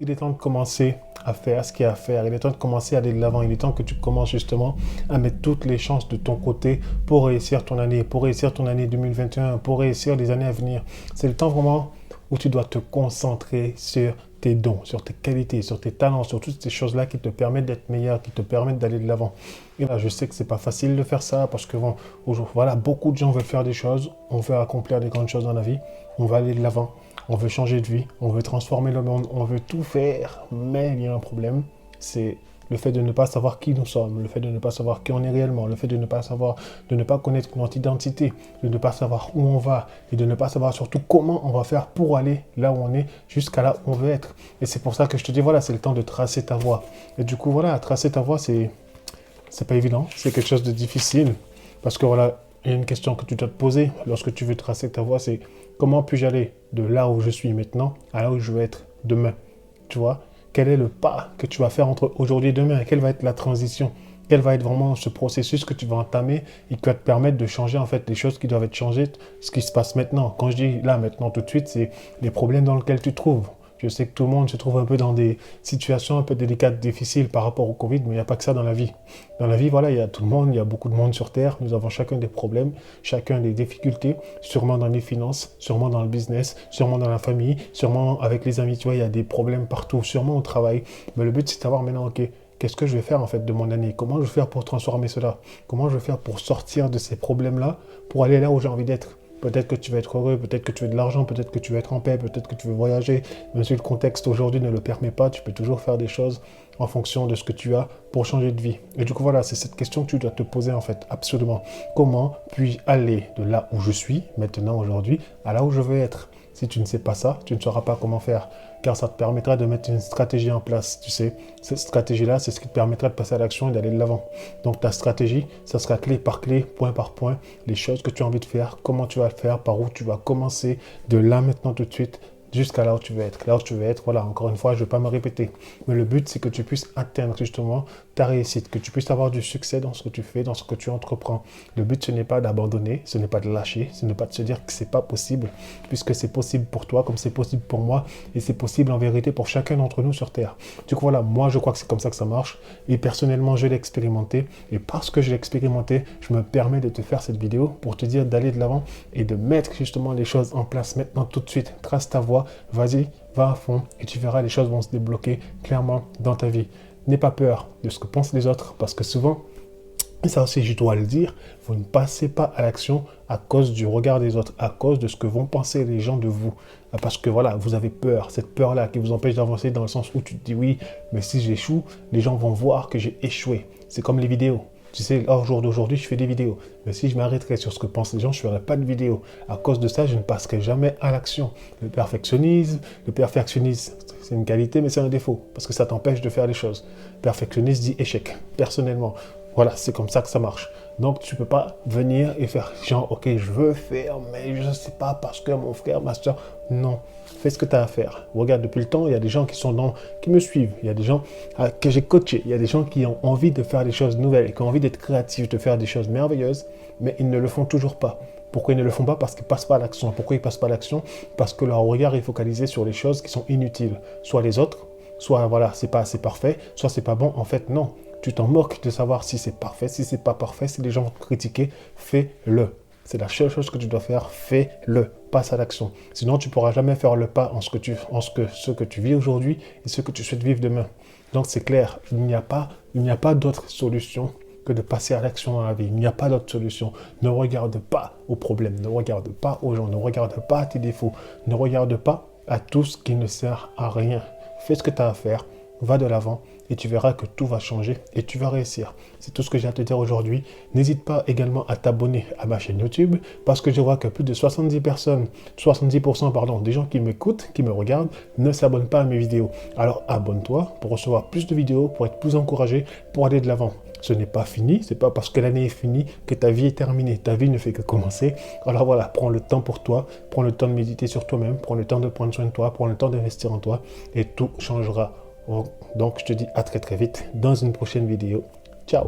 Il est temps de commencer à faire ce qu'il y a à faire. Il est temps de commencer à aller de l'avant. Il est temps que tu commences justement à mettre toutes les chances de ton côté pour réussir ton année 2021, pour réussir les années à venir. C'est le temps vraiment où tu dois te concentrer sur tes dons, sur tes qualités, sur tes talents, sur toutes ces choses-là qui te permettent d'être meilleur, qui te permettent d'aller de l'avant. Et là, je sais que c'est pas facile de faire ça parce que bon, voilà, beaucoup de gens veulent faire des choses, on veut accomplir des grandes choses dans la vie, on va aller de l'avant. On veut changer de vie, on veut transformer le monde, on veut tout faire, mais il y a un problème, c'est le fait de ne pas savoir qui nous sommes, le fait de ne pas savoir qui on est réellement, le fait de ne pas savoir, de ne pas connaître notre identité, de ne pas savoir où on va et de ne pas savoir surtout comment on va faire pour aller là où on est jusqu'à là où on veut être. Et c'est pour ça que je te dis, voilà, c'est le temps de tracer ta voie. Et du coup, voilà, tracer ta voie, c'est pas évident, c'est quelque chose de difficile parce que voilà, il y a une question que tu dois te poser lorsque tu veux tracer ta voie, c'est comment puis-je aller de là où je suis maintenant à là où je veux être demain? Tu vois, quel est le pas que tu vas faire entre aujourd'hui et demain? Quelle va être la transition? Quel va être vraiment ce processus que tu vas entamer et qui va te permettre de changer en fait les choses qui doivent être changées, ce qui se passe maintenant. Quand je dis là, maintenant, tout de suite, c'est les problèmes dans lesquels tu te trouves. Je sais que tout le monde se trouve un peu dans des situations un peu délicates, difficiles par rapport au Covid, mais il n'y a pas que ça dans la vie. Dans la vie, voilà, il y a tout le monde, il y a beaucoup de monde sur Terre. Nous avons chacun des problèmes, chacun des difficultés, sûrement dans les finances, sûrement dans le business, sûrement dans la famille, sûrement avec les amis. Tu vois, il y a des problèmes partout, sûrement au travail. Mais le but, c'est de savoir maintenant, ok, qu'est-ce que je vais faire en fait de mon année? Comment je vais faire pour transformer cela? Comment je vais faire pour sortir de ces problèmes-là, pour aller là où j'ai envie d'être? Peut-être que tu vas être heureux, peut-être que tu veux de l'argent, peut-être que tu veux être en paix, peut-être que tu veux voyager. Même si le contexte aujourd'hui ne le permet pas, tu peux toujours faire des choses en fonction de ce que tu as pour changer de vie. Et du coup, voilà, c'est cette question que tu dois te poser en fait, absolument. Comment puis-je aller de là où je suis, maintenant, aujourd'hui, à là où je veux être? Si tu ne sais pas ça, tu ne sauras pas comment faire, car ça te permettra de mettre une stratégie en place, tu sais. Cette stratégie-là, c'est ce qui te permettra de passer à l'action et d'aller de l'avant. Donc ta stratégie, ça sera clé par clé, point par point, les choses que tu as envie de faire, comment tu vas le faire, par où tu vas commencer, de là maintenant tout de suite, jusqu'à là où tu veux être. Là où tu veux être, voilà, encore une fois, je ne vais pas me répéter. Mais le but, c'est que tu puisses atteindre justement ta réussite, que tu puisses avoir du succès dans ce que tu fais, dans ce que tu entreprends. Le but, ce n'est pas d'abandonner, ce n'est pas de lâcher, ce n'est pas de se dire que ce n'est pas possible, puisque c'est possible pour toi, comme c'est possible pour moi, et c'est possible en vérité pour chacun d'entre nous sur Terre. Du coup, voilà, moi, je crois que c'est comme ça que ça marche, et personnellement, je l'ai expérimenté, et parce que je l'ai expérimenté, je me permets de te faire cette vidéo pour te dire d'aller de l'avant et de mettre justement les choses en place maintenant tout de suite. Trace ta voie, vas-y, va à fond, et tu verras, les choses vont se débloquer clairement dans ta vie. N'aie pas peur de ce que pensent les autres, parce que souvent, et ça aussi je dois le dire, vous ne passez pas à l'action à cause du regard des autres, à cause de ce que vont penser les gens de vous. Parce que voilà, vous avez peur, cette peur-là qui vous empêche d'avancer dans le sens où tu te dis oui, mais si j'échoue, les gens vont voir que j'ai échoué. C'est comme les vidéos. Tu sais, au jour d'aujourd'hui, je fais des vidéos. Mais si je m'arrêterais sur ce que pensent les gens, je ne ferais pas de vidéo. À cause de ça, je ne passerai jamais à l'action. Le perfectionnisme, c'est une qualité, mais c'est un défaut. Parce que ça t'empêche de faire les choses. Perfectionniste dit échec, personnellement. Voilà, c'est comme ça que ça marche. Donc, tu ne peux pas venir et faire genre, ok, je veux faire, mais je ne sais pas parce que mon frère, ma soeur. Non, fais ce que tu as à faire. Regarde, depuis le temps, il y a des gens qui me suivent. Il y a des gens que j'ai coachés. Il y a des gens qui ont envie de faire des choses nouvelles, qui ont envie d'être créatifs, de faire des choses merveilleuses, mais ils ne le font toujours pas. Pourquoi ils ne le font pas? Parce qu'ils ne passent pas à l'action. Pourquoi ils ne passent pas à l'action? Parce que leur regard est focalisé sur les choses qui sont inutiles. Soit les autres, soit voilà, c'est pas assez parfait, soit c'est pas bon. En fait, non. Tu t'en moques de savoir si c'est parfait, si c'est pas parfait, si les gens vont te critiquer, fais-le. C'est la seule chose que tu dois faire, fais-le. Passe à l'action. Sinon, tu ne pourras jamais faire le pas en ce que tu vis aujourd'hui et ce que tu souhaites vivre demain. Donc, c'est clair, il n'y a pas d'autre solution que de passer à l'action dans la vie. Il n'y a pas d'autre solution. Ne regarde pas aux problèmes, ne regarde pas aux gens, ne regarde pas à tes défauts, ne regarde pas à tout ce qui ne sert à rien. Fais ce que tu as à faire, va de l'avant et tu verras que tout va changer et tu vas réussir. C'est tout ce que j'ai à te dire aujourd'hui. N'hésite pas également à t'abonner à ma chaîne YouTube parce que je vois que plus de 70% pardon, des gens qui m'écoutent, qui me regardent, ne s'abonnent pas à mes vidéos. Alors abonne-toi pour recevoir plus de vidéos, pour être plus encouragé, pour aller de l'avant. Ce n'est pas fini, c'est pas parce que l'année est finie que ta vie est terminée. Ta vie ne fait que commencer. Alors voilà, prends le temps pour toi, prends le temps de méditer sur toi-même, prends le temps de prendre soin de toi, prends le temps d'investir en toi et tout changera. Donc je te dis à très très vite dans une prochaine vidéo. Ciao!